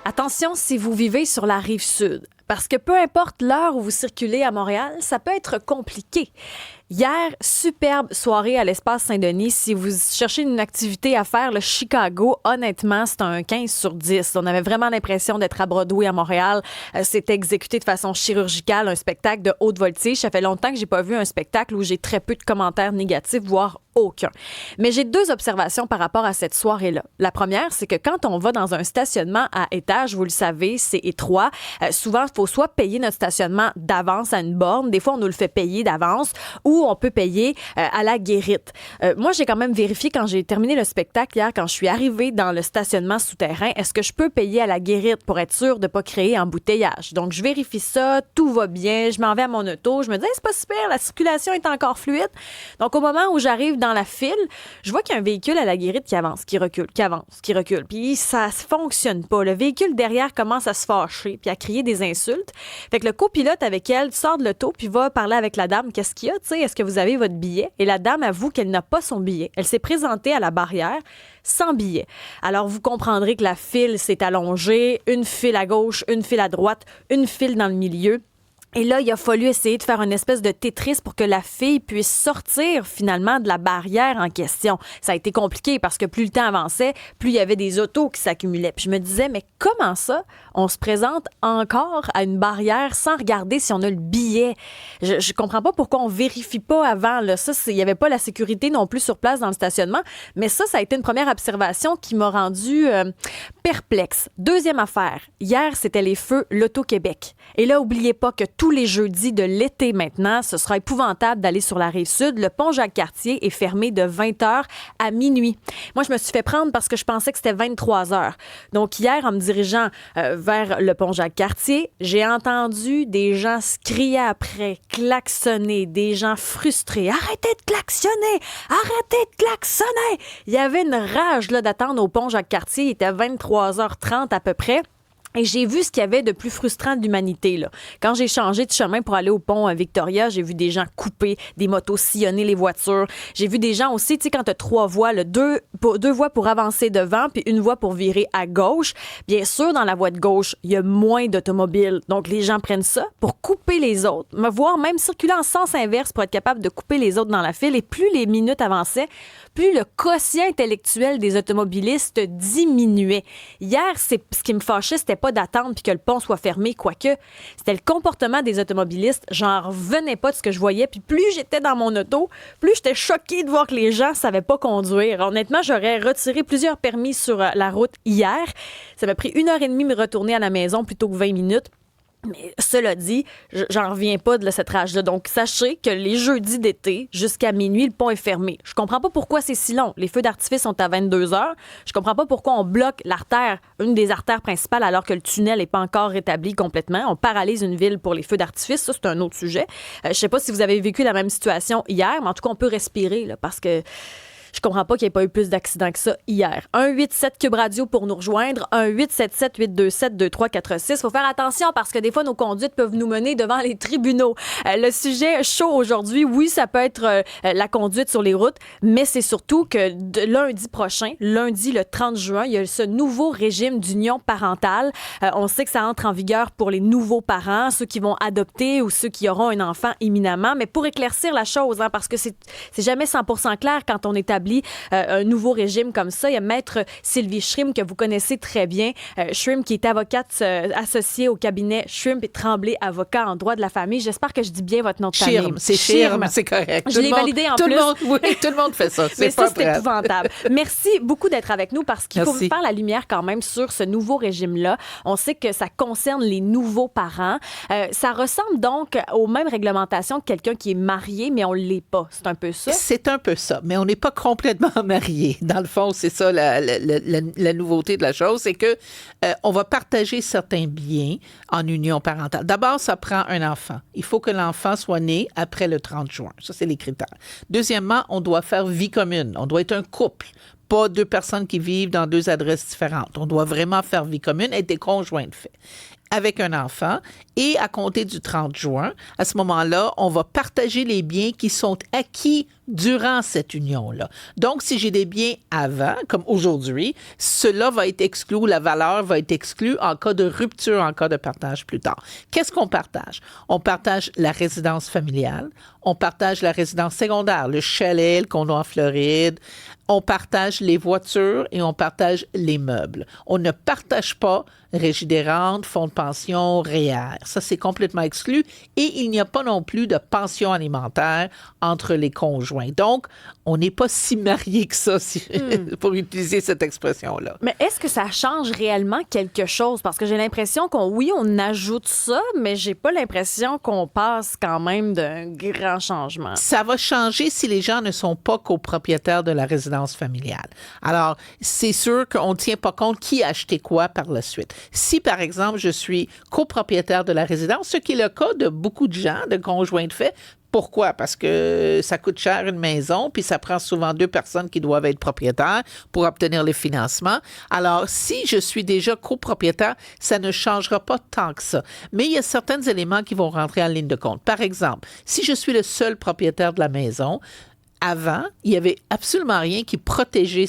Attention si vous vivez sur la rive sud, parce que peu importe l'heure où vous circulez à Montréal, ça peut être compliqué. Hier, superbe soirée à l'Espace Saint-Denis. Si vous cherchez une activité à faire, le Chicago, honnêtement, c'est un 15 sur 10. On avait vraiment l'impression d'être à Broadway à Montréal. C'était exécuté de façon chirurgicale, un spectacle de haute voltige. Ça fait longtemps que j'ai pas vu un spectacle où j'ai très peu de commentaires négatifs, voire aucun. Mais j'ai 2 observations par rapport à cette soirée-là. La première, c'est que quand on va dans un stationnement à étage, vous le savez, c'est étroit. Souvent, il faut soit payer notre stationnement d'avance à une borne. Des fois, on nous le fait payer d'avance ou on peut payer à la guérite. Moi, j'ai quand même vérifié quand j'ai terminé le spectacle hier, quand je suis arrivée dans le stationnement souterrain, est-ce que je peux payer à la guérite pour être sûre de ne pas créer embouteillage? Donc, je vérifie ça, tout va bien, je m'en vais à mon auto, je me dis, hey, c'est pas super, la circulation est encore fluide. Donc, au moment où j'arrive dans la file, je vois qu'il y a un véhicule à la guérite qui avance, qui recule, qui avance, qui recule. Puis, ça ne fonctionne pas. Le véhicule derrière commence à se fâcher puis à crier des insultes. Fait que le copilote avec elle sort de l'auto puis va parler avec la dame. Qu'est-ce qu'il y a, tu sais? Est-ce que vous avez votre billet? Et la dame avoue qu'elle n'a pas son billet. Elle s'est présentée à la barrière sans billet. Alors, vous comprendrez que la file s'est allongée. Une file à gauche, une file à droite, une file dans le milieu. Et là, il a fallu essayer de faire une espèce de Tetris pour que la fille puisse sortir finalement de la barrière en question. Ça a été compliqué parce que plus le temps avançait, plus il y avait des autos qui s'accumulaient. Puis je me disais, mais comment ça, on se présente encore à une barrière sans regarder si on a le billet? Je comprends pas pourquoi on vérifie pas avant. Là. Ça, il y avait pas la sécurité non plus sur place dans le stationnement. Mais ça a été une première observation qui m'a rendue perplexe. Deuxième affaire, hier, c'était les feux Loto-Québec. Et là, oubliez pas que tous les jeudis de l'été maintenant, ce sera épouvantable d'aller sur la Rive-Sud. Le pont Jacques-Cartier est fermé de 20h à minuit. Moi, je me suis fait prendre parce que je pensais que c'était 23h. Donc, hier, en me dirigeant vers le pont Jacques-Cartier, j'ai entendu des gens se crier après, klaxonner, des gens frustrés. « Arrêtez de klaxonner! Arrêtez de klaxonner! » Il y avait une rage là, d'attendre au pont Jacques-Cartier. Il était 23h30 à peu près. Et j'ai vu ce qu'il y avait de plus frustrant de l'humanité, là. Quand j'ai changé de chemin pour aller au pont Victoria, j'ai vu des gens couper, des motos sillonner les voitures. J'ai vu des gens aussi, tu sais, quand tu as 3 voies, là, deux voies pour avancer devant, puis une voie pour virer à gauche. Bien sûr, dans la voie de gauche, il y a moins d'automobiles. Donc, les gens prennent ça pour couper les autres. Me voir même circuler en sens inverse pour être capable de couper les autres dans la file. Et plus les minutes avançaient, plus le quotient intellectuel des automobilistes diminuait. Hier, ce qui me fâchait, c'était pas d'attendre puis que le pont soit fermé, quoique. C'était le comportement des automobilistes. J'en revenais pas de ce que je voyais. Puis plus j'étais dans mon auto, plus j'étais choquée de voir que les gens savaient pas conduire. Honnêtement, j'aurais retiré plusieurs permis sur la route hier. Ça m'a pris 1h30 de me retourner à la maison plutôt que 20 minutes. Mais cela dit, j'en reviens pas de cette rage-là. Donc, sachez que les jeudis d'été, jusqu'à minuit, le pont est fermé. Je comprends pas pourquoi c'est si long. Les feux d'artifice sont à 22h. Je comprends pas pourquoi on bloque l'artère, une des artères principales, alors que le tunnel n'est pas encore rétabli complètement. On paralyse une ville pour les feux d'artifice. Ça, c'est un autre sujet. Je sais pas si vous avez vécu la même situation hier, mais en tout cas, on peut respirer, là, parce que je comprends pas qu'il n'y ait pas eu plus d'accidents que ça hier. 187 Cube Radio pour nous rejoindre. 1-877-827-2346. Faut faire attention parce que des fois, nos conduites peuvent nous mener devant les tribunaux. Le sujet chaud aujourd'hui, oui, ça peut être la conduite sur les routes, mais c'est surtout que lundi prochain, lundi le 30 juin, il y a ce nouveau régime d'union parentale. On sait que ça entre en vigueur pour les nouveaux parents, ceux qui vont adopter ou ceux qui auront un enfant imminemment. Mais pour éclaircir la chose, parce que c'est jamais 100% clair quand on établit un nouveau régime comme ça. Il y a Maître Sylvie Schrim, que vous connaissez très bien. Schrim, qui est avocate associée au cabinet Schrim et Tremblay, avocat en droit de la famille. J'espère que je dis bien votre nom de famille. Schirm, c'est correct. Je l'ai validé en plus. Oui, tout le monde fait ça. Mais ça, c'est épouvantable. Merci beaucoup d'être avec nous parce qu'il faut faire la lumière quand même sur ce nouveau régime-là. On sait que ça concerne les nouveaux parents. Ça ressemble donc aux mêmes réglementations que quelqu'un qui est marié, mais on ne l'est pas. C'est un peu ça? C'est un peu ça, mais on n'est pas complètement mariés. Dans le fond, c'est ça la nouveauté de la chose, c'est que on va partager certains biens en union parentale. D'abord, ça prend un enfant. Il faut que l'enfant soit né après le 30 juin. Ça, c'est les critères. Deuxièmement, on doit faire vie commune. On doit être un couple. Pas 2 personnes qui vivent dans 2 adresses différentes. On doit vraiment faire vie commune, être des conjoints de fait, avec un enfant. Et à compter du 30 juin, à ce moment-là, on va partager les biens qui sont acquis durant cette union-là. Donc, si j'ai des biens avant, comme aujourd'hui, cela va être exclu, ou la valeur va être exclue en cas de rupture, en cas de partage plus tard. Qu'est-ce qu'on partage? On partage la résidence familiale, on partage la résidence secondaire, le chalet, le condo en Floride, on partage les voitures et on partage les meubles. On ne partage pas régie des rentes, fonds de pension, REER. Ça, c'est complètement exclu. Et il n'y a pas non plus de pension alimentaire entre les conjoints. Donc, on n'est pas si mariés que ça, pour utiliser cette expression-là. Mais est-ce que ça change réellement quelque chose? Parce que j'ai l'impression on ajoute ça, mais j'ai pas l'impression qu'on passe quand même d'un grand changement. Ça va changer si les gens ne sont pas copropriétaires de la résidence familiale. Alors, c'est sûr qu'on ne tient pas compte qui a acheté quoi par la suite. Si, par exemple, je suis copropriétaire de la résidence, ce qui est le cas de beaucoup de gens, de conjoints de fait, pourquoi? Parce que ça coûte cher une maison, puis ça prend souvent 2 personnes qui doivent être propriétaires pour obtenir les financements. Alors, si je suis déjà copropriétaire, ça ne changera pas tant que ça. Mais il y a certains éléments qui vont rentrer en ligne de compte. Par exemple, si je suis le seul propriétaire de la maison, avant, il n'y avait absolument rien qui protégeait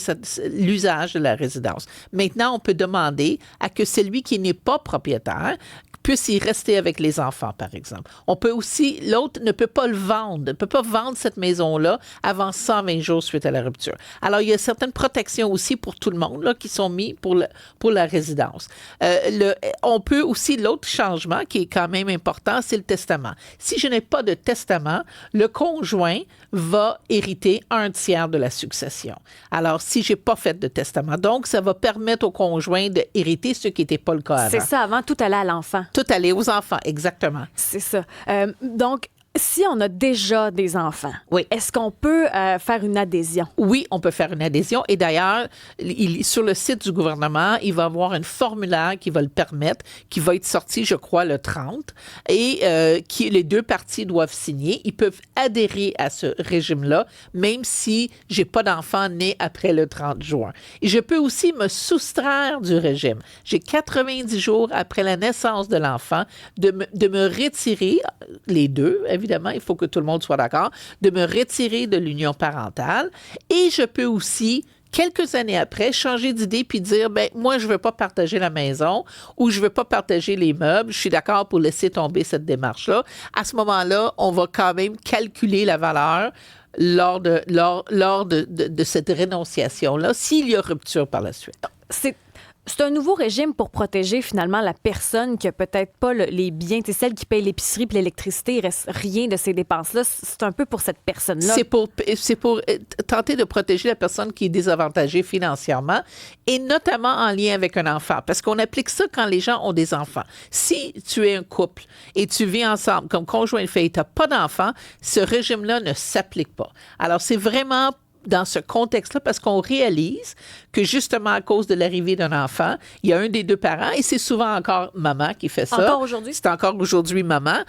l'usage de la résidence. Maintenant, on peut demander à que celui qui n'est pas propriétaire puisse y rester avec les enfants, par exemple. On peut aussi, l'autre ne peut pas le vendre, ne peut pas vendre cette maison-là avant 120 jours suite à la rupture. Alors, il y a certaines protections aussi pour tout le monde là, qui sont mis pour la résidence. On peut aussi, l'autre changement qui est quand même important, c'est le testament. Si je n'ai pas de testament, le conjoint va hériter 1/3 de la succession. Alors, si je n'ai pas fait de testament, donc ça va permettre au conjoint d'hériter ce qui n'était pas le cas avant. C'est ça, avant, tout allait à l'enfant. Tout aller aux enfants, exactement. C'est ça. Donc, si on a déjà des enfants, oui. Est-ce qu'on peut faire une adhésion? Oui, on peut faire une adhésion. Et d'ailleurs, sur le site du gouvernement, il va y avoir un formulaire qui va le permettre, qui va être sorti, je crois, le 30, et les 2 parties doivent signer. Ils peuvent adhérer à ce régime-là, même si j'ai pas d'enfant né après le 30 juin. Et je peux aussi me soustraire du régime. J'ai 90 jours après la naissance de l'enfant de me retirer, les deux, évidemment, il faut que tout le monde soit d'accord, de me retirer de l'union parentale. Et je peux aussi, quelques années après, changer d'idée puis dire, moi, je veux pas partager la maison ou je veux pas partager les meubles. Je suis d'accord pour laisser tomber cette démarche-là. À ce moment-là, on va quand même calculer la valeur lors de cette rénonciation-là, s'il y a rupture par la suite. C'est un nouveau régime pour protéger finalement la personne qui a peut-être pas les biens. C'est celle qui paye l'épicerie puis l'électricité, il reste rien de ces dépenses-là. C'est un peu pour cette personne-là. C'est pour tenter de protéger la personne qui est désavantagée financièrement et notamment en lien avec un enfant. Parce qu'on applique ça quand les gens ont des enfants. Si tu es un couple et tu vis ensemble comme conjoint de fait et tu n'as pas d'enfant, ce régime-là ne s'applique pas. Alors, c'est vraiment dans ce contexte-là, parce qu'on réalise que justement à cause de l'arrivée d'un enfant, il y a un des 2 parents, et c'est souvent encore maman qui fait ça. Encore aujourd'hui? C'est encore aujourd'hui maman,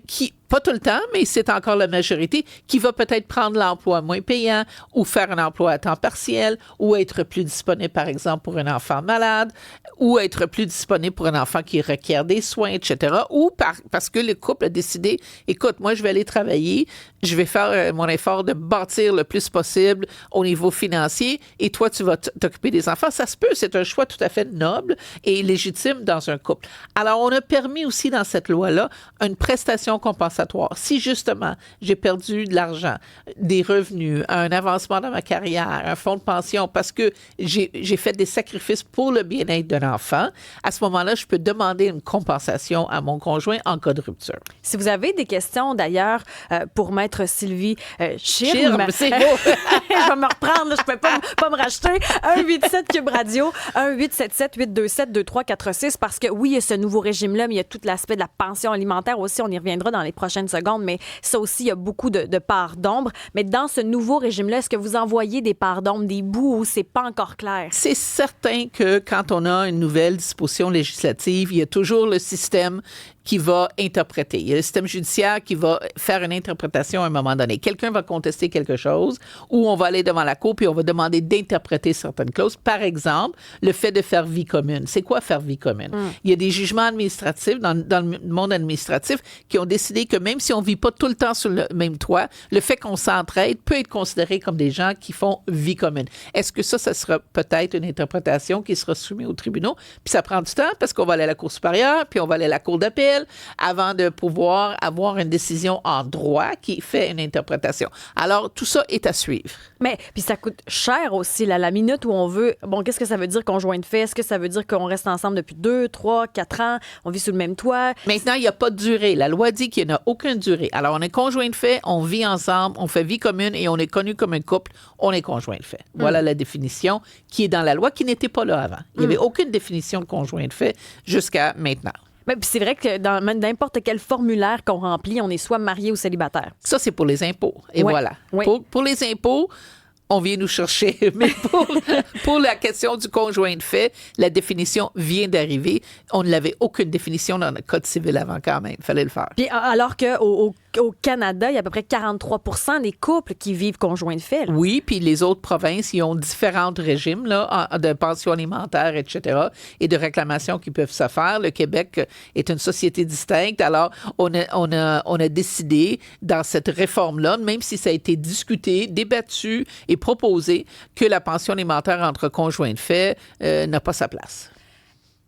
qui, pas tout le temps, mais c'est encore la majorité, qui va peut-être prendre l'emploi moins payant ou faire un emploi à temps partiel ou être plus disponible, par exemple, pour un enfant malade ou être plus disponible pour un enfant qui requiert des soins, etc. Ou parce que le couple a décidé, écoute, moi, je vais aller travailler, je vais faire mon effort de bâtir le plus possible au niveau financier et toi, tu vas t'occuper des enfants. Ça se peut, c'est un choix tout à fait noble et légitime dans un couple. Alors, on a permis aussi dans cette loi-là une prestation compensatoire. Si justement, j'ai perdu de l'argent, des revenus, un avancement dans ma carrière, un fonds de pension parce que j'ai fait des sacrifices pour le bien-être d'un enfant, à ce moment-là, je peux demander une compensation à mon conjoint en cas de rupture. Si vous avez des questions, d'ailleurs, pour Maître Sylvie Schirm, c'est beau! Je vais me reprendre, là, je ne peux pas me racheter. 187 Cube Radio, 1-877-827-2346, parce que oui, il y a ce nouveau régime-là, mais il y a tout l'aspect de la pension alimentaire aussi. On y reviendra dans les prochaines secondes, mais ça aussi, il y a beaucoup de parts d'ombre. Mais dans ce nouveau régime-là, est-ce que vous en voyez des parts d'ombre, des bouts où c'est pas encore clair? C'est certain que quand on a une nouvelle disposition législative, il y a toujours le système qui va interpréter. Il y a le système judiciaire qui va faire une interprétation à un moment donné. Quelqu'un va contester quelque chose ou on va aller devant la cour puis on va demander d'interpréter certaines clauses. Par exemple, le fait de faire vie commune. C'est quoi faire vie commune? Il y a des jugements administratifs dans le monde administratif qui ont décidé que même si on ne vit pas tout le temps sur le même toit, le fait qu'on s'entraide peut être considéré comme des gens qui font vie commune. Est-ce que ça sera peut-être une interprétation qui sera soumise aux tribunaux? Puis ça prend du temps parce qu'on va aller à la Cour supérieure, puis on va aller à la Cour d'appel avant de pouvoir avoir une décision en droit qui fait une interprétation. Alors, tout ça est à suivre. Mais, puis ça coûte cher aussi, là, la minute où on veut... Bon, qu'est-ce que ça veut dire conjoint de fait? Est-ce que ça veut dire qu'on reste ensemble depuis 2, 3, 4 ans? On vit sous le même toit? Maintenant, il n'y a pas de durée. La loi dit qu'il n'y a aucune durée. Alors, on est conjoint de fait, on vit ensemble, on fait vie commune et on est connu comme un couple, on est conjoint de fait. Voilà la définition qui est dans la loi, qui n'était pas là avant. Il n'y avait aucune définition de conjoint de fait jusqu'à maintenant. Mais puis c'est vrai que dans n'importe quel formulaire qu'on remplit, on est soit marié ou célibataire. Ça, c'est pour les impôts. Et voilà. Ouais. Pour les impôts, on vient nous chercher. Mais pour la question du conjoint de fait, la définition vient d'arriver. On n'avait aucune définition dans le Code civil avant quand même. Il fallait le faire. Puis alors qu'au au Canada, il y a à peu près 43 des couples qui vivent conjoint de fait. Là. Oui, puis les autres provinces, ils ont différents régimes là, de pension alimentaire, etc., et de réclamations qui peuvent se faire. Le Québec est une société distincte. Alors, on a décidé dans cette réforme-là, même si ça a été discuté, débattu et proposé, que la pension alimentaire entre conjoints de fait n'a pas sa place.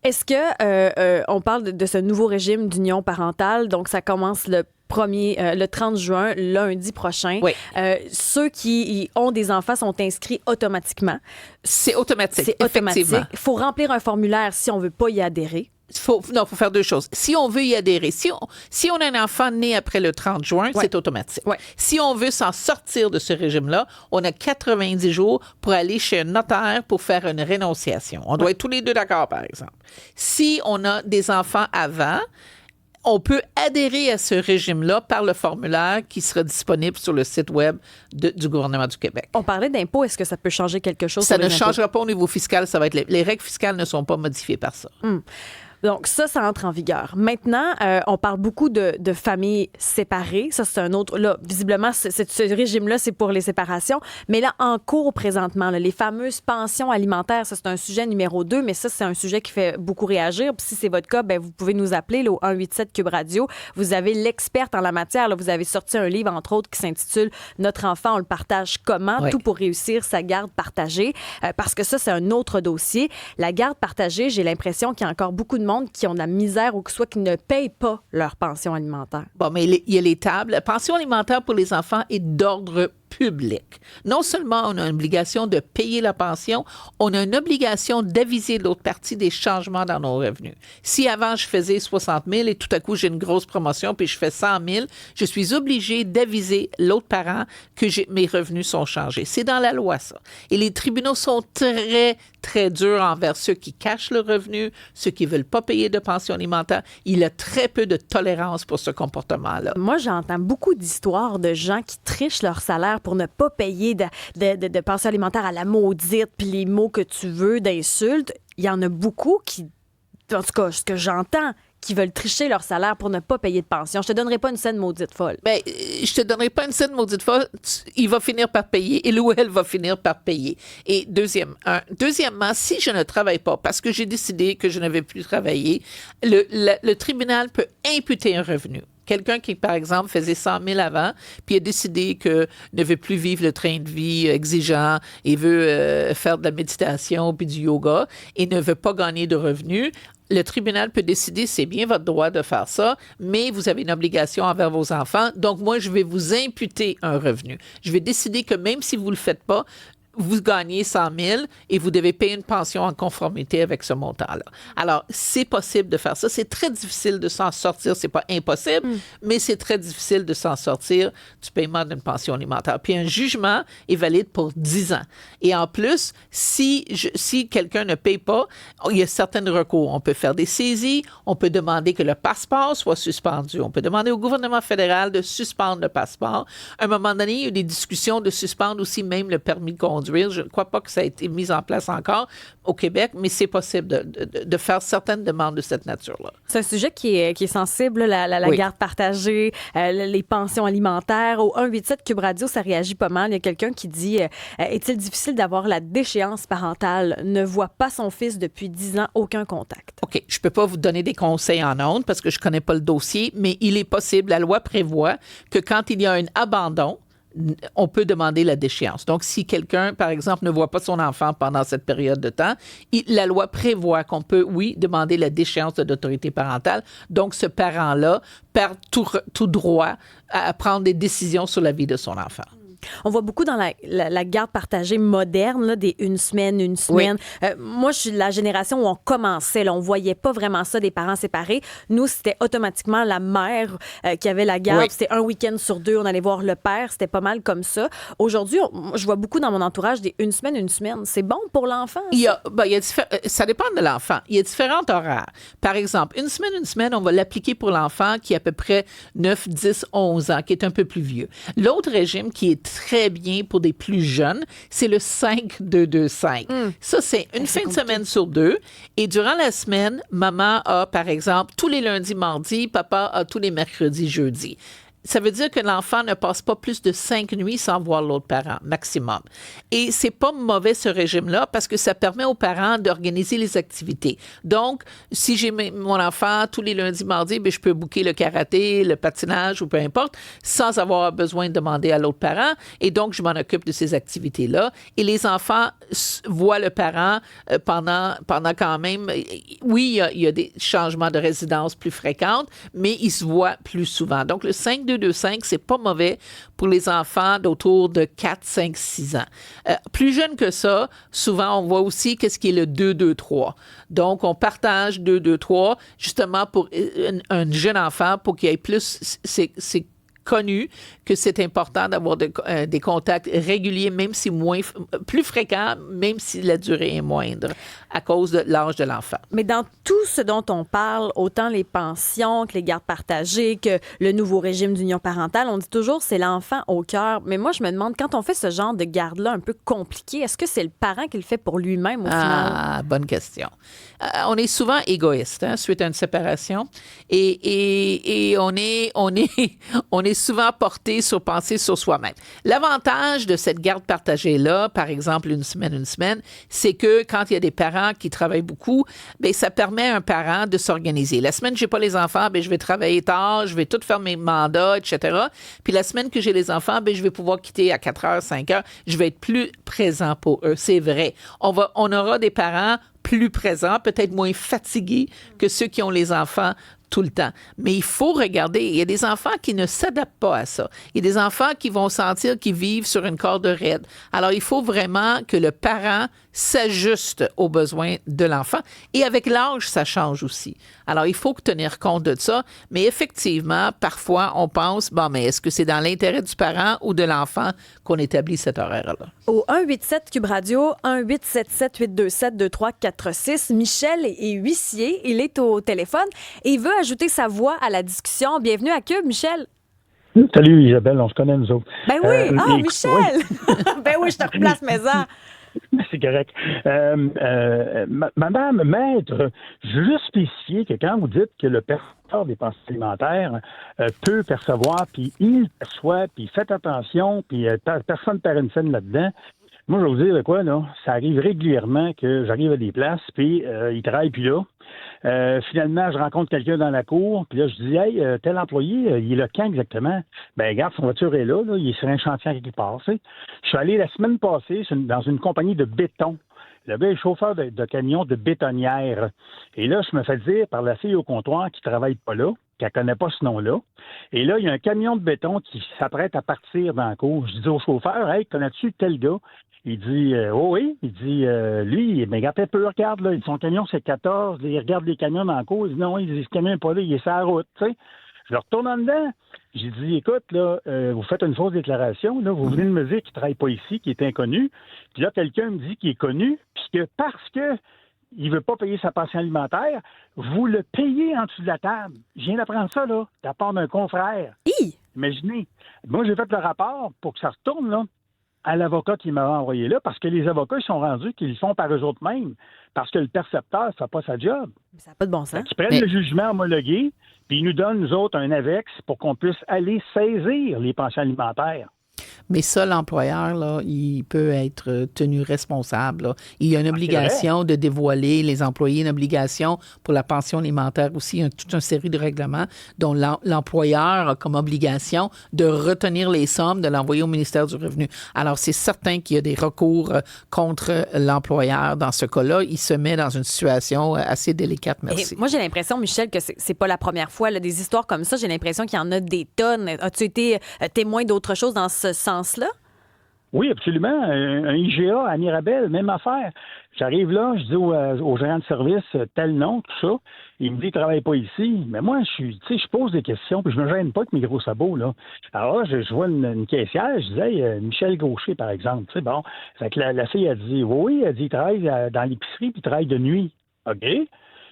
Est-ce que on parle de ce nouveau régime d'union parentale, donc ça commence le 30 juin, lundi prochain. Oui. Ceux qui ont des enfants sont inscrits automatiquement. C'est automatique. C'est automatique. Effectivement. Il faut remplir un formulaire si on veut pas y adhérer. Il faut faire deux choses. Si on veut y adhérer, si on a un enfant né après le 30 juin, c'est automatique. Ouais. Si on veut s'en sortir de ce régime-là, on a 90 jours pour aller chez un notaire pour faire une rénonciation. On doit être tous les deux d'accord, par exemple. Si on a des enfants avant, on peut adhérer à ce régime-là par le formulaire qui sera disponible sur le site web du gouvernement du Québec. On parlait d'impôts. Est-ce que ça peut changer quelque chose? Ça ne changera pas au niveau fiscal. Ça va être les règles fiscales ne sont pas modifiées par ça. Donc, ça entre en vigueur. Maintenant, on parle beaucoup de familles séparées. Ça, c'est un autre... Là, visiblement, ce régime-là, c'est pour les séparations. Mais là, en cours présentement, là, les fameuses pensions alimentaires, ça, c'est un sujet numéro 2, mais ça, c'est un sujet qui fait beaucoup réagir. Puis si c'est votre cas, ben, vous pouvez nous appeler là, au 187 Cube Radio. Vous avez l'experte en la matière. Là, vous avez sorti un livre, entre autres, qui s'intitule « Notre enfant, on le partage comment? Oui. Tout pour réussir sa garde partagée ». Parce que ça, c'est un autre dossier. La garde partagée, j'ai l'impression qu'il y a encore beaucoup de monde qui ont de la misère ou que soit qui ne payent pas leur pension alimentaire. Bon, mais il y a les tables. La pension alimentaire pour les enfants est d'ordre public. Non seulement on a une obligation de payer la pension, on a une obligation d'aviser l'autre partie des changements dans nos revenus. Si avant, je faisais 60 000 et tout à coup, j'ai une grosse promotion puis je fais 100 000, je suis obligée d'aviser l'autre parent que mes revenus sont changés. C'est dans la loi, ça. Et les tribunaux sont très, très durs envers ceux qui cachent le revenu, ceux qui ne veulent pas payer de pension alimentaire. Il y a très peu de tolérance pour ce comportement-là. Moi, j'entends beaucoup d'histoires de gens qui trichent leur salaire pour ne pas payer de pension alimentaire à la maudite, puis les mots que tu veux, d'insultes. Il y en a beaucoup qui, en tout cas, ce que j'entends, qui veulent tricher leur salaire pour ne pas payer de pension. Je te donnerai pas une scène maudite folle. Bien, je te donnerai pas une scène maudite folle. Il va finir par payer. Il ou elle va finir par payer. Et deuxièmement, si je ne travaille pas parce que j'ai décidé que je ne vais plus travailler, le tribunal peut imputer un revenu. Quelqu'un qui, par exemple, faisait 100 000 avant, puis a décidé que ne veut plus vivre le train de vie exigeant et veut faire de la méditation puis du yoga et ne veut pas gagner de revenus, le tribunal peut décider, c'est bien votre droit de faire ça, mais vous avez une obligation envers vos enfants, donc moi, je vais vous imputer un revenu. Je vais décider que même si vous ne le faites pas, vous gagnez 100 000 et vous devez payer une pension en conformité avec ce montant-là. Alors, c'est possible de faire ça. C'est très difficile de s'en sortir. C'est pas impossible, mais c'est très difficile de s'en sortir du paiement d'une pension alimentaire. Puis un jugement est valide pour 10 ans. Et en plus, si quelqu'un ne paye pas, il y a certains recours. On peut faire des saisies, on peut demander que le passeport soit suspendu. On peut demander au gouvernement fédéral de suspendre le passeport. À un moment donné, il y a eu des discussions de suspendre aussi même le permis de conduire. conduire. Je ne crois pas que ça a été mis en place encore au Québec, mais c'est possible de faire certaines demandes de cette nature-là. C'est un sujet qui est sensible, la Oui. garde partagée, les pensions alimentaires. Au 187 Cube Radio, ça réagit pas mal. Il y a quelqu'un qui dit est-il difficile d'avoir la déchéance parentale? Ne voit pas son fils depuis 10 ans, aucun contact. OK, je ne peux pas vous donner des conseils en ondes parce que je ne connais pas le dossier, mais il est possible, la loi prévoit que quand il y a un abandon, on peut demander la déchéance. Donc, si quelqu'un, par exemple, ne voit pas son enfant pendant cette période de temps, la loi prévoit qu'on peut, oui, demander la déchéance de l'autorité parentale. Donc, ce parent-là perd tout droit à prendre des décisions sur la vie de son enfant. On voit beaucoup dans la garde partagée moderne, là, des une semaine. Oui. Moi, je suis de la génération où on commençait. Là, on voyait pas vraiment ça, des parents séparés. Nous, c'était automatiquement la mère qui avait la garde. Oui. C'était un week-end sur 2, on allait voir le père. C'était pas mal comme ça. Aujourd'hui, je vois beaucoup dans mon entourage des une semaine. C'est bon pour l'enfant? Ça dépend de l'enfant. Il y a différents horaires. Par exemple, une semaine, on va l'appliquer pour l'enfant qui a à peu près 9, 10, 11 ans, qui est un peu plus vieux. L'autre régime qui est très bien pour des plus jeunes, c'est le 5-2-2-5. Ça, c'est une fin de semaine sur 2. Et durant la semaine, maman a, par exemple, tous les lundis, mardis, papa a tous les mercredis, jeudis. Ça veut dire que l'enfant ne passe pas plus de 5 nuits sans voir l'autre parent, maximum. Et c'est pas mauvais, ce régime-là, parce que ça permet aux parents d'organiser les activités. Donc, si j'ai mon enfant tous les lundis, mardis, bien, je peux booker le karaté, le patinage ou peu importe, sans avoir besoin de demander à l'autre parent. Et donc, je m'en occupe de ces activités-là. Et les enfants voient le parent pendant quand même... Oui, il y a des changements de résidence plus fréquents, mais ils se voient plus souvent. Donc, le 5-2-2-5, c'est pas mauvais pour les enfants d'autour de 4, 5, 6 ans. Plus jeune que ça, souvent, on voit aussi qu'est-ce qui est le 2-2-3. Donc, on partage 2-2-3 justement pour un jeune enfant pour qu'il y ait plus... C'est connu que c'est important d'avoir des contacts réguliers, même si plus fréquents, même si la durée est moindre à cause de l'âge de l'enfant. Mais dans tout ce dont on parle, autant les pensions que les gardes partagées, que le nouveau régime d'union parentale, on dit toujours c'est l'enfant au cœur. Mais moi, je me demande, quand on fait ce genre de garde-là un peu compliqué, est-ce que c'est le parent qui le fait pour lui-même au final? Ah, bonne question. On est souvent égoïste suite à une séparation et on est souvent porté sur penser sur soi-même. L'avantage de cette garde partagée-là, par exemple une semaine, c'est que quand il y a des parents qui travaillent beaucoup, bien, ça permet à un parent de s'organiser. La semaine, j'ai pas les enfants, bien, je vais travailler tard, je vais tout faire mes mandats, etc. Puis la semaine que j'ai les enfants, bien, je vais pouvoir quitter à 4 heures, 5 heures. Je vais être plus présent pour eux. C'est vrai. On aura des parents plus présents, peut-être moins fatigués que ceux qui ont les enfants tout le temps. Mais il faut regarder, il y a des enfants qui ne s'adaptent pas à ça. Il y a des enfants qui vont sentir qu'ils vivent sur une corde raide. Alors, il faut vraiment que le parent s'ajuste aux besoins de l'enfant. Et avec l'âge, ça change aussi. Alors, il faut tenir compte de ça. Mais effectivement, parfois, on pense, bon, mais est-ce que c'est dans l'intérêt du parent ou de l'enfant qu'on établit cet horaire-là? Au 187 Cube Radio, 1-877-827-2346, Michel est huissier. Il est au téléphone et il veut ajouter sa voix à la discussion. Bienvenue à Cube, Michel. Salut Isabelle, on se connaît nous autres. Ben oui, Michel! Oui. Ben oui, je te replace maison. C'est correct. Madame Maître, je veux juste spécifier que quand vous dites que le percepteur des pensions alimentaires peut percevoir, puis il perçoit, puis faites attention, puis personne ne perd une scène là-dedans. Moi, je vais vous dire de quoi, là. Ça arrive régulièrement que j'arrive à des places, puis ils travaillent plus là. Finalement, je rencontre quelqu'un dans la cour, puis là, je dis, hey, tel employé, il est là quand exactement? Ben, regarde, son voiture est là, il est sur un chantier quelque part, tu sais. Je suis allé la semaine passée dans une compagnie de béton. Le gars est chauffeur de camion de bétonnière. Et là, je me fais dire par la fille au comptoir qui travaille pas là, qu'elle connaît pas ce nom-là. Et là, il y a un camion de béton qui s'apprête à partir dans la cour. Je dis au chauffeur, hey, connais-tu tel gars? Il dit, oh oui. Il dit, lui, mais regarde un peu, regarde, là. Son camion, c'est 14. Il regarde les camions dans la cour. Il dit, non, il dit, ce camion n'est pas là, il est sur la route, tu sais. Je le retourne en dedans. J'ai dit, écoute, là, vous faites une fausse déclaration, là. Vous venez de me dire qu'il ne travaille pas ici, qu'il est inconnu. Puis là, quelqu'un me dit qu'il est connu, puisque parce que il ne veut pas payer sa pension alimentaire, vous le payez en dessous de la table. Je viens d'apprendre ça, là, de la part d'un confrère. Hi! Imaginez. Moi, j'ai fait le rapport pour que ça retourne, là. à l'avocat qui m'avait envoyé là, parce que les avocats, ils sont rendus qu'ils le font par eux autres mêmes, parce que le percepteur ne fait pas sa job. Ça n'a pas de bon sens. Ils prennent le jugement homologué, puis ils nous donnent, nous autres, un AVEX pour qu'on puisse aller saisir les pensions alimentaires. Mais ça, l'employeur, là, il peut être tenu responsable. Là. Il y a une obligation de dévoiler les employés, une obligation pour la pension alimentaire aussi. Il y a toute une série de règlements dont l'employeur a comme obligation de retenir les sommes, de l'envoyer au ministère du Revenu. Alors, c'est certain qu'il y a des recours contre l'employeur dans ce cas-là. Il se met dans une situation assez délicate, merci. Et moi, j'ai l'impression, Michel, que c'est pas la première fois. Là, des histoires comme ça, j'ai l'impression qu'il y en a des tonnes. As-tu été témoin d'autre chose dans ce sens-là? Oui, absolument. Un IGA à Mirabel, même affaire. J'arrive là, je dis au gérant de service tel nom, tout ça. Il me dit qu'il ne travaille pas ici. Mais moi, je pose des questions, puis je me gêne pas avec mes gros sabots, là. Alors là, je vois une caissière, je disais, Michel Gaucher, par exemple. Tu sais, bon. Fait que la fille a dit, oui, elle dit, il travaille dans l'épicerie, puis il travaille de nuit. OK?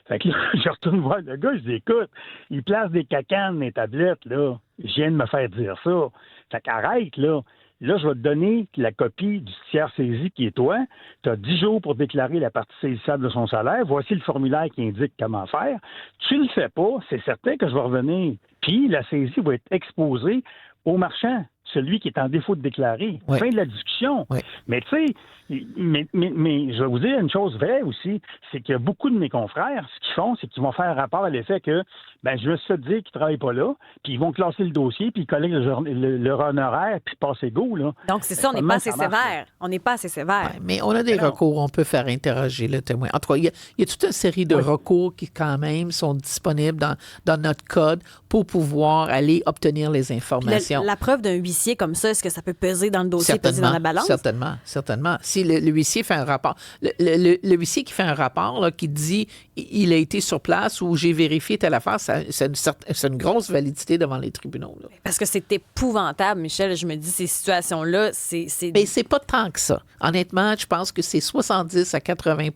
Fait que là, je retourne voir le gars, je dis, écoute, il place des cacanes dans les tablettes, là. Je viens de me faire dire ça. Fait qu'arrête, là. Là, je vais te donner la copie du tiers saisi qui est toi. Tu as 10 jours pour déclarer la partie saisissable de son salaire. Voici le formulaire qui indique comment faire. Tu le fais pas, c'est certain que je vais revenir. Puis, la saisie va être exposée au marchand, celui qui est en défaut de déclarer. Oui. Fin de la discussion. Oui. Mais tu sais, mais je vais vous dire une chose vraie aussi, c'est que beaucoup de mes confrères, ce qu'ils font, c'est qu'ils vont faire un rapport à l'effet que, je me suis fait dire qu'ils ne travaillent pas là, puis ils vont classer le dossier, puis ils collectent leur honoraire, puis passer go, là. Donc, c'est ça, on n'est pas assez sévère. On n'est pas assez sévère. Ouais, mais on a des recours, on peut faire interroger le témoin. En tout cas, il y a toute une série de recours qui, quand même, sont disponibles dans notre code pour pouvoir aller obtenir les informations. La preuve d'un huissier comme ça, est-ce que ça peut peser dans le dossier, peser dans la balance? Certainement. Si le huissier fait un rapport, le huissier qui fait un rapport là, qui dit il a été sur place ou j'ai vérifié telle affaire, c'est une grosse validité devant les tribunaux. Là. Parce que c'est épouvantable, Michel. Je me dis, ces situations-là, c'est... Mais c'est pas tant que ça. Honnêtement, je pense que c'est 70 à 80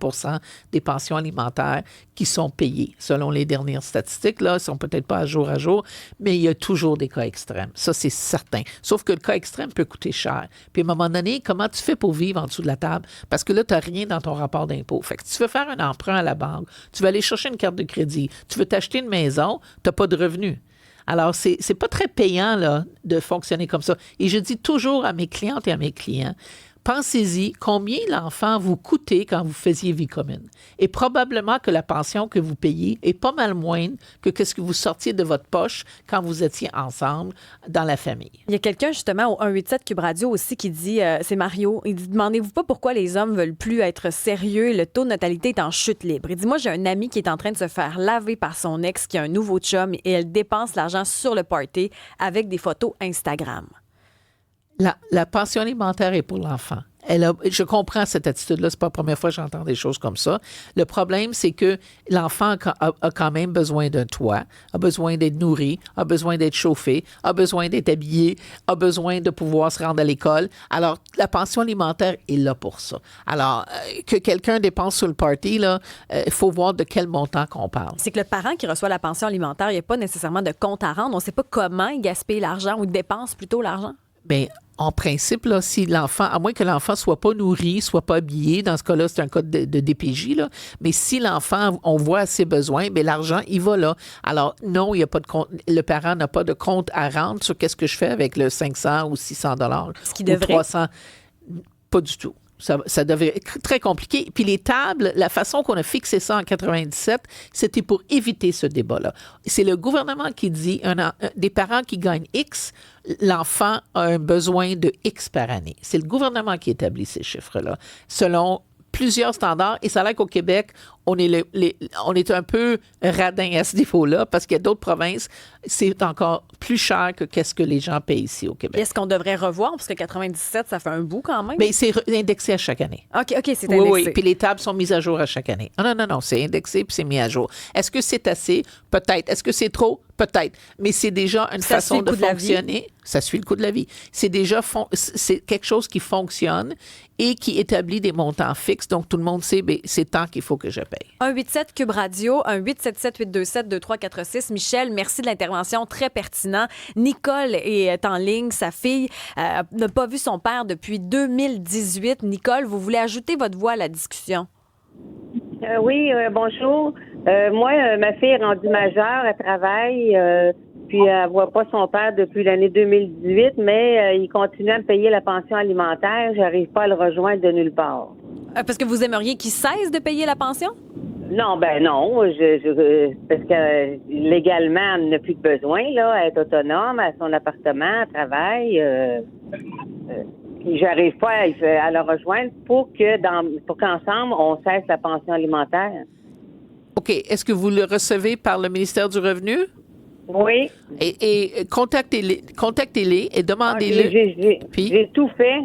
des pensions alimentaires qui sont payées, selon les dernières statistiques. Là, ils sont peut-être pas à jour, mais il y a toujours des cas extrêmes. Ça, c'est certain. Sauf que le cas extrême peut coûter cher. Puis à un moment donné, comment tu fais pour vivre en dessous de la table? Parce que là, tu n'as rien dans ton rapport d'impôt. Fait que tu veux faire un emprunt à la banque, tu veux aller chercher une carte de crédit, tu veux t'acheter une maison, tu n'as pas de revenus. Alors, c'est pas très payant là, de fonctionner comme ça. Et je dis toujours à mes clientes et à mes clients, pensez-y, combien l'enfant vous coûtait quand vous faisiez vie commune. Et probablement que la pension que vous payez est pas mal moindre que ce que vous sortiez de votre poche quand vous étiez ensemble dans la famille. Il y a quelqu'un, justement, au 187 Cube Radio aussi, qui dit, c'est Mario, il dit, demandez-vous pas pourquoi les hommes veulent plus être sérieux, le taux de natalité est en chute libre. Il dit, moi, j'ai un ami qui est en train de se faire laver par son ex, qui a un nouveau chum, et elle dépense l'argent sur le party avec des photos Instagram. La pension alimentaire est pour l'enfant. Je comprends cette attitude-là. C'est pas la première fois que j'entends des choses comme ça. Le problème, c'est que l'enfant a quand même besoin d'un toit, a besoin d'être nourri, a besoin d'être chauffé, a besoin d'être habillé, a besoin de pouvoir se rendre à l'école. Alors, la pension alimentaire est là pour ça. Alors, que quelqu'un dépense sur le party, là, il faut voir de quel montant qu'on parle. C'est que le parent qui reçoit la pension alimentaire, il n'y a pas nécessairement de compte à rendre. On ne sait pas comment il gaspille l'argent ou il dépense plutôt l'argent. Bien, en principe, là, si l'enfant, à moins que l'enfant soit pas nourri, soit pas habillé, dans ce cas-là, c'est un cas de DPJ, là, mais si l'enfant, on voit ses besoins, bien, l'argent, il va là. Alors, non, il y a pas de compte, le parent n'a pas de compte à rendre sur qu'est-ce que je fais avec le 500 ou 600 $. Ce qui devrait. 300. Pas du tout. Ça devait être très compliqué. Puis les tables, la façon qu'on a fixé ça en 97, c'était pour éviter ce débat-là. C'est le gouvernement qui dit, des parents qui gagnent X, l'enfant a un besoin de X par année. C'est le gouvernement qui établit ces chiffres-là, selon plusieurs standards. Et ça a l'air qu'au Québec, on est un peu radin à ce niveau-là parce qu'il y a d'autres provinces, c'est encore plus cher que qu'est-ce que les gens payent ici au Québec. Est-ce qu'on devrait revoir? Parce que 97, ça fait un bout quand même. Bien, c'est indexé à chaque année. OK, c'est indexé. Oui, puis les tables sont mises à jour à chaque année. Non, c'est indexé puis c'est mis à jour. Est-ce que c'est assez? Peut-être. Est-ce que c'est trop? Peut-être, mais c'est déjà une Ça façon suit le de coût de la vie. fonctionner. Ça suit le coût de la vie. C'est déjà c'est quelque chose qui fonctionne et qui établit des montants fixes. Donc, tout le monde sait, ben, c'est tant qu'il faut que je paye. 187 Cube Radio, 1-877-827-2346. Michel, merci de l'intervention, très pertinent. Nicole est en ligne, sa fille n'a pas vu son père depuis 2018. Nicole, vous voulez ajouter votre voix à la discussion? Oui, bonjour. Moi, ma fille est rendue majeure, elle travaille, puis elle voit pas son père depuis l'année 2018, mais il continue à me payer la pension alimentaire. J'arrive pas à le rejoindre de nulle part. Parce que vous aimeriez qu'il cesse de payer la pension? Non, non, parce que légalement, elle n'a plus de besoin, là. Elle est autonome, elle a son appartement, elle travaille. Puis j'arrive pas à le rejoindre pour qu'ensemble, on cesse la pension alimentaire. OK. Est-ce que vous le recevez par le ministère du Revenu? Oui. Et contactez-les et demandez-le. J'ai tout fait.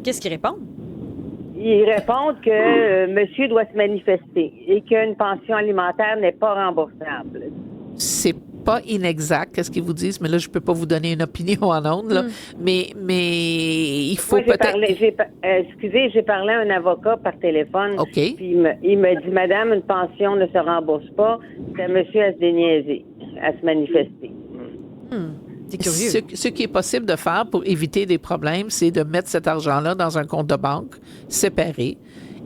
Qu'est-ce qu'ils répondent? Ils répondent que monsieur doit se manifester et qu'une pension alimentaire n'est pas remboursable. C'est pas inexact, qu'est-ce qu'ils vous disent, mais là, je peux pas vous donner une opinion en ondes, là. Mais il faut peut-être... J'ai parlé à un avocat par téléphone. OK. Puis il me dit, madame, une pension ne se rembourse pas. C'est à monsieur à se déniaiser, à se manifester. C'est curieux. Ce qui est possible de faire pour éviter des problèmes, c'est de mettre cet argent-là dans un compte de banque séparé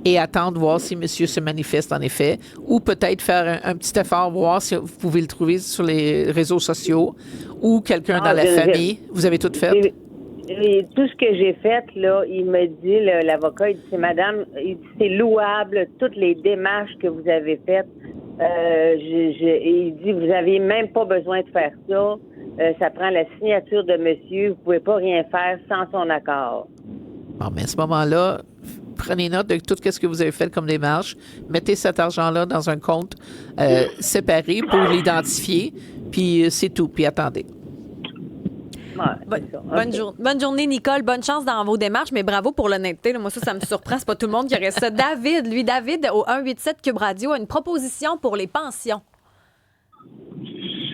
et attendre voir si monsieur se manifeste en effet, ou peut-être faire un petit effort, voir si vous pouvez le trouver sur les réseaux sociaux ou quelqu'un dans la famille. Vous avez tout fait? Tout ce que j'ai fait, là, il me dit, l'avocat, il dit, c'est madame, il dit, c'est louable, toutes les démarches que vous avez faites. Il dit, vous avez même pas besoin de faire ça. Ça prend la signature de monsieur. Vous pouvez pas rien faire sans son accord. Bon, mais à ce moment-là, prenez note de tout ce que vous avez fait comme démarche. Mettez cet argent-là dans un compte séparé pour l'identifier. Puis c'est tout. Puis attendez. Bonne journée, Nicole. Bonne chance dans vos démarches, mais bravo pour l'honnêteté. Là. Moi, ça me surprend. C'est pas tout le monde qui aurait ça. David, au 187 Cube Radio, a une proposition pour les pensions.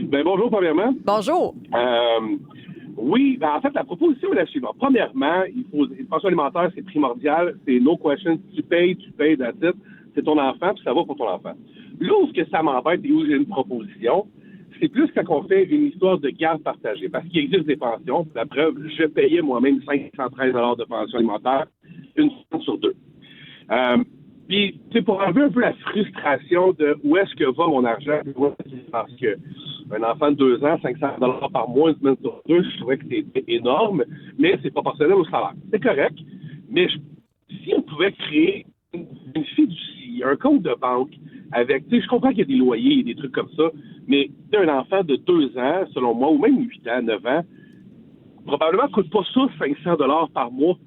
Bien, bonjour, premièrement. Bonjour. Oui, en fait, la proposition est la suivante. Premièrement, une pension alimentaire, c'est primordial. C'est no question. Tu payes, that's it. C'est ton enfant, puis ça va pour ton enfant. Là où ça m'embête et où j'ai une proposition, c'est plus quand on fait une histoire de garde partagée. Parce qu'il existe des pensions. La preuve, je payais moi-même 513 $ de pension alimentaire, une semaine sur deux. Puis, tu sais, pour enlever un peu la frustration de où est-ce que va mon argent, parce que un enfant de 2 ans, 500 $ par mois, une semaine sur deux, je trouvais que c'était énorme, mais c'est proportionnel au salaire. C'est correct, mais si on pouvait créer une fiducie, un compte de banque avec, tu sais, je comprends qu'il y a des loyers et des trucs comme ça, mais un enfant de 2 ans, selon moi, ou même 8 ans, 9 ans, probablement ne coûte pas ça 500 $ par mois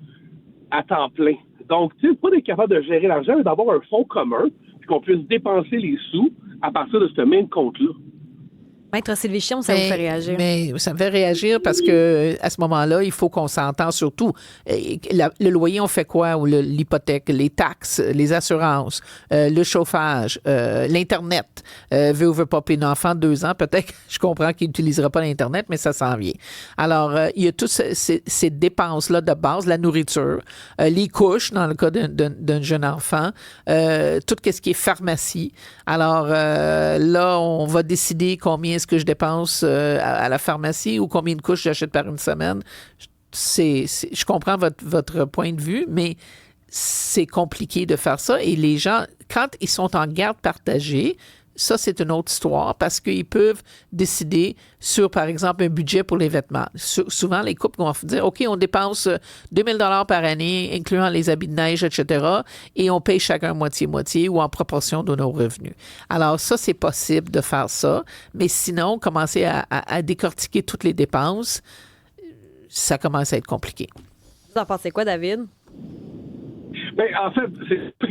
à temps plein. Donc, tu sais, pas d'être capable de gérer l'argent, mais d'avoir un fonds commun, puis qu'on puisse dépenser les sous à partir de ce même compte-là. Maître Sylvie Chion, ça vous fait réagir? Mais ça me fait réagir parce que à ce moment-là, il faut qu'on s'entende surtout. Le loyer, on fait quoi? Ou l'hypothèque, les taxes, les assurances, le chauffage, l'Internet. Veut ou veut pas payer un enfant de 2 ans, peut-être, je comprends qu'il n'utilisera pas l'Internet, mais ça s'en vient. Alors, il y a toutes ces dépenses-là de base, la nourriture, les couches, dans le cas d'un jeune enfant, tout ce qui est pharmacie. Alors, là, on va décider combien est-ce que je dépense à la pharmacie ou combien de couches j'achète par une semaine. Je comprends votre point de vue, mais c'est compliqué de faire ça. Et les gens, quand ils sont en garde partagée, ça, c'est une autre histoire parce qu'ils peuvent décider sur, par exemple, un budget pour les vêtements. Souvent, les couples vont dire, OK, on dépense 2 000 $ par année, incluant les habits de neige, etc., et on paye chacun moitié-moitié ou en proportion de nos revenus. Alors, ça, c'est possible de faire ça, mais sinon, commencer à décortiquer toutes les dépenses, ça commence à être compliqué. Vous en pensez quoi, David? Bien, en fait,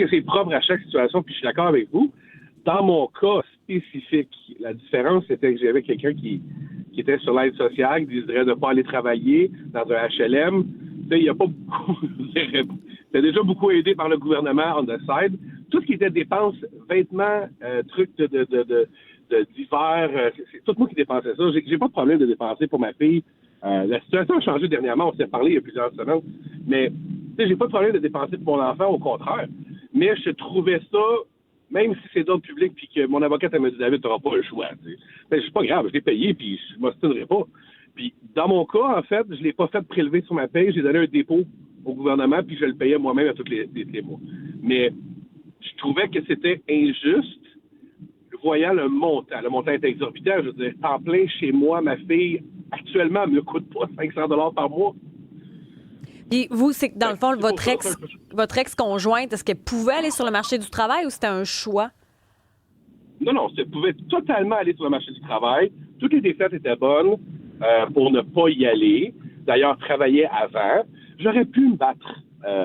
c'est propre à chaque situation, puis je suis d'accord avec vous. Dans mon cas spécifique, la différence, c'était que j'avais quelqu'un qui était sur l'aide sociale, qui désirait de ne pas aller travailler dans un HLM. Il n'y a pas beaucoup... C'était déjà beaucoup aidé par le gouvernement on the side. tout ce qui était dépenses, vêtements, trucs d'hiver, c'est tout moi qui dépensais ça. J'ai pas de problème de dépenser pour ma fille. La situation a changé dernièrement, on s'est parlé il y a plusieurs semaines, mais j'ai pas de problème de dépenser pour mon enfant, au contraire. Mais je trouvais ça, même si c'est d'ordre public, puis que mon avocate elle m'a dit, David, tu n'auras pas le choix. Ben, c'est pas grave, je l'ai payé, puis je m'obstinerai pas. Puis dans mon cas, en fait, je l'ai pas fait prélever sur ma paye, j'ai donné un dépôt au gouvernement, puis je le payais moi-même à tous les mois. Mais je trouvais que c'était injuste, voyant le montant. Le montant est exorbitant. Je veux dire, temps plein chez moi, ma fille, actuellement, ne me coûte pas 500 $ par mois. Puis vous, c'est que dans le fond, votre ex-conjointe, est-ce qu'elle pouvait aller sur le marché du travail ou c'était un choix? Non, elle pouvait totalement aller sur le marché du travail. Toutes les défaites étaient bonnes pour ne pas y aller. D'ailleurs, travailler avant. J'aurais pu me battre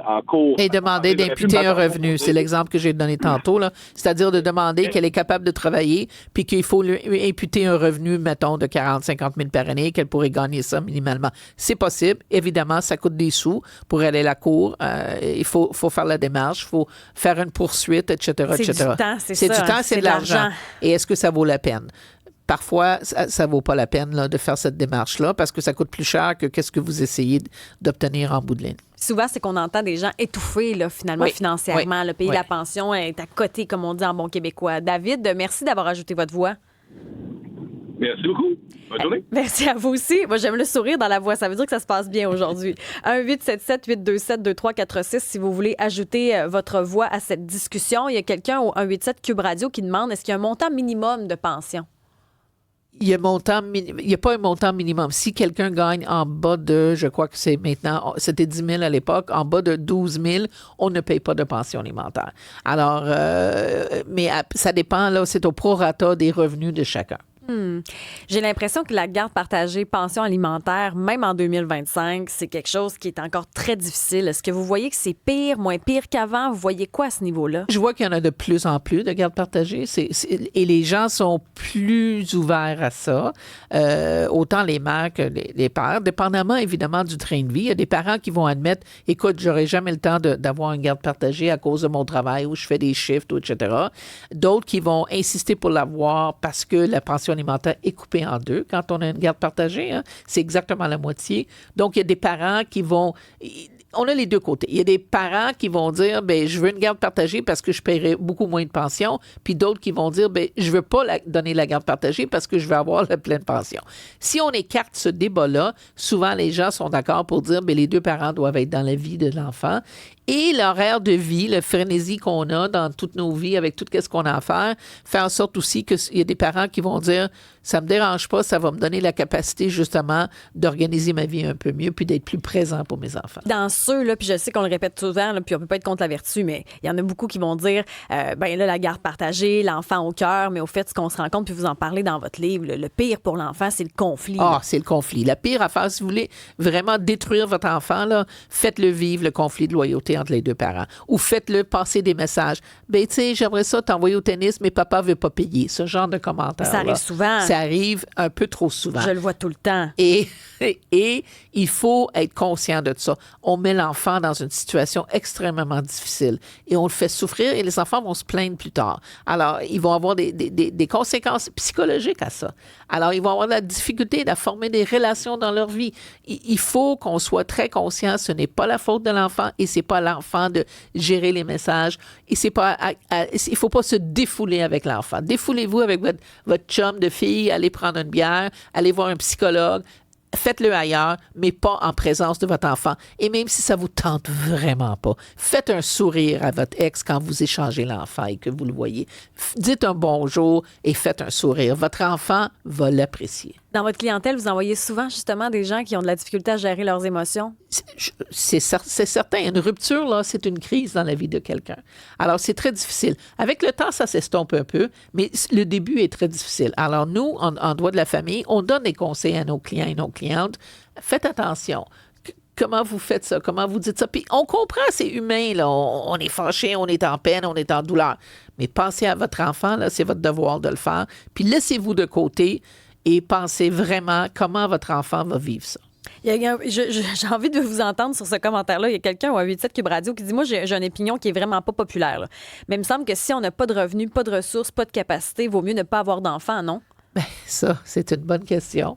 en cours. Et demander d'imputer un revenu. C'est l'exemple que j'ai donné tantôt, là. C'est-à-dire de demander qu'elle est capable de travailler puis qu'il faut lui imputer un revenu, mettons, de 40-50 000 par année, qu'elle pourrait gagner ça minimalement. C'est possible. Évidemment, ça coûte des sous pour aller à la cour. Il faut faire la démarche. Il faut faire une poursuite, etc., etc. C'est du temps, c'est du temps, c'est de l'argent. Et est-ce que ça vaut la peine? Parfois, ça ne vaut pas la peine là, de faire cette démarche-là parce que ça coûte plus cher que qu'est-ce que vous essayez d'obtenir en bout de ligne. Souvent, c'est qu'on entend des gens étouffés là, finalement, financièrement. Le payer la pension est à côté, comme on dit en bon québécois. David, merci d'avoir ajouté votre voix. Merci beaucoup. Bonne journée. Merci à vous aussi. Moi, j'aime le sourire dans la voix. Ça veut dire que ça se passe bien aujourd'hui. 1-877-827-2346 si vous voulez ajouter votre voix à cette discussion. Il y a quelqu'un au 187 Cube Radio qui demande est-ce qu'il y a un montant minimum de pension? Il n'y a pas un montant minimum. Si quelqu'un gagne en bas de, je crois que c'est maintenant, c'était 10 000 à l'époque, en bas de 12 000, on ne paye pas de pension alimentaire. Alors, mais ça dépend, là, c'est au prorata des revenus de chacun. J'ai l'impression que la garde partagée, pension alimentaire, même en 2025, c'est quelque chose qui est encore très difficile. Est-ce que vous voyez que c'est pire, moins pire qu'avant? Vous voyez quoi à ce niveau-là? Je vois qu'il y en a de plus en plus de garde partagée et les gens sont plus ouverts à ça, autant les mères que les pères, dépendamment évidemment du train de vie. Il y a des parents qui vont admettre, écoute, j'aurai jamais le temps d'avoir une garde partagée à cause de mon travail où je fais des shifts, etc. D'autres qui vont insister pour l'avoir parce que la pension alimentaire est coupée en deux quand on a une garde partagée. Hein. C'est exactement la moitié. Donc, il y a des parents qui vont... On a les deux côtés. Il y a des parents qui vont dire, ben je veux une garde partagée parce que je paierai beaucoup moins de pension, puis d'autres qui vont dire, ben je veux pas donner la garde partagée parce que je veux avoir la pleine pension. Si on écarte ce débat-là, souvent les gens sont d'accord pour dire, ben les deux parents doivent être dans la vie de l'enfant. Et l'horaire de vie, le frénésie qu'on a dans toutes nos vies avec tout ce qu'on a à faire, fait en sorte aussi qu'il y a des parents qui vont dire ça me dérange pas, ça va me donner la capacité justement d'organiser ma vie un peu mieux puis d'être plus présent pour mes enfants. Dans ceux-là, puis je sais qu'on le répète souvent, là, puis on peut pas être contre la vertu, mais il y en a beaucoup qui vont dire ben là, la garde partagée, l'enfant au cœur, mais au fait, ce qu'on se rend compte, puis vous en parlez dans votre livre, le pire pour l'enfant, c'est le conflit. Ah, c'est le conflit. La pire affaire, si vous voulez vraiment détruire votre enfant, là, faites-le vivre, le conflit de loyauté entre les deux parents. Ou faites-le passer des messages. Ben, tu sais, j'aimerais ça t'envoyer au tennis, mais papa veut pas payer. Ce genre de commentaires. Ça arrive souvent. Ça arrive un peu trop souvent. Je le vois tout le temps. Et il faut être conscient de ça. On met l'enfant dans une situation extrêmement difficile et on le fait souffrir et les enfants vont se plaindre plus tard. Alors, ils vont avoir des conséquences psychologiques à ça. Alors, ils vont avoir de la difficulté à former des relations dans leur vie. Il faut qu'on soit très conscient, ce n'est pas la faute de l'enfant et c'est pas l'enfant de gérer les messages. Et c'est pas, il faut pas se défouler avec l'enfant. Défoulez-vous avec votre chum de fille, allez prendre une bière, allez voir un psychologue. Faites-le ailleurs, mais pas en présence de votre enfant. Et même si ça vous tente vraiment pas, faites un sourire à votre ex quand vous échangez l'enfant et que vous le voyez. Dites un bonjour et faites un sourire. Votre enfant va l'apprécier. Dans votre clientèle, vous envoyez souvent justement des gens qui ont de la difficulté à gérer leurs émotions? C'est certain. Une rupture, là, c'est une crise dans la vie de quelqu'un. Alors, c'est très difficile. Avec le temps, ça s'estompe un peu, mais le début est très difficile. Alors, nous, en droit de la famille, on donne des conseils à nos clients et nos clientes. Faites attention. Comment vous faites ça? Comment vous dites ça? Puis on comprend, c'est humain, là. On est fâché, on est en peine, on est en douleur. Mais pensez à votre enfant, là, c'est votre devoir de le faire. Puis laissez-vous de côté et pensez vraiment comment votre enfant va vivre ça. J'ai envie de vous entendre sur ce commentaire-là. Il y a quelqu'un au 87 Cube Radio qui dit, moi, j'ai une opinion qui est vraiment pas populaire, là. Mais il me semble que si on n'a pas de revenus, pas de ressources, pas de capacité, vaut mieux ne pas avoir d'enfants, non? Ben, ça, c'est une bonne question.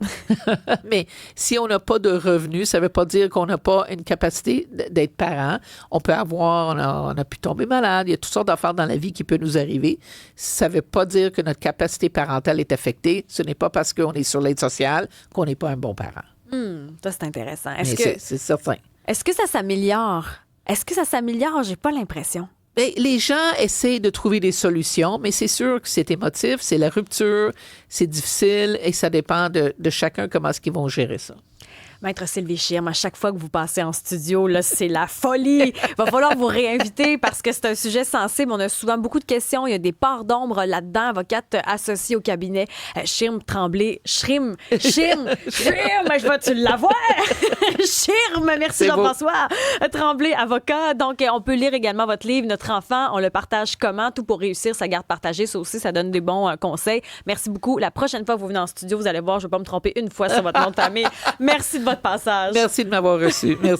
Mais si on n'a pas de revenus, ça ne veut pas dire qu'on n'a pas une capacité d'être parent. On peut avoir, on a pu tomber malade, il y a toutes sortes d'affaires dans la vie qui peuvent nous arriver. Ça ne veut pas dire que notre capacité parentale est affectée. Ce n'est pas parce qu'on est sur l'aide sociale qu'on n'est pas un bon parent. Ça, c'est intéressant. C'est certain. Est-ce que ça s'améliore? Est-ce que ça s'améliore? J'ai pas l'impression. Bien, les gens essaient de trouver des solutions, mais c'est sûr que c'est émotif, c'est la rupture, c'est difficile et ça dépend de chacun comment est-ce qu'ils vont gérer ça. Maître Sylvie Schirm, à chaque fois que vous passez en studio, là, c'est la folie. Il va falloir vous réinviter parce que c'est un sujet sensible. On a souvent beaucoup de questions. Il y a des parts d'ombre là-dedans. Avocate associée au cabinet Schirm, Tremblay. Schirm, je vais-tu l'avoir? Schirm, merci C'est Jean-François. Tremblay, avocat. Donc, on peut lire également votre livre, Notre enfant. On le partage comment? Tout pour réussir sa garde partagée. Ça aussi, ça donne des bons conseils. Merci beaucoup. La prochaine fois que vous venez en studio, vous allez voir, je ne vais pas me tromper une fois sur votre nom de famille. Merci de votre passage. Merci de m'avoir reçu. Merci.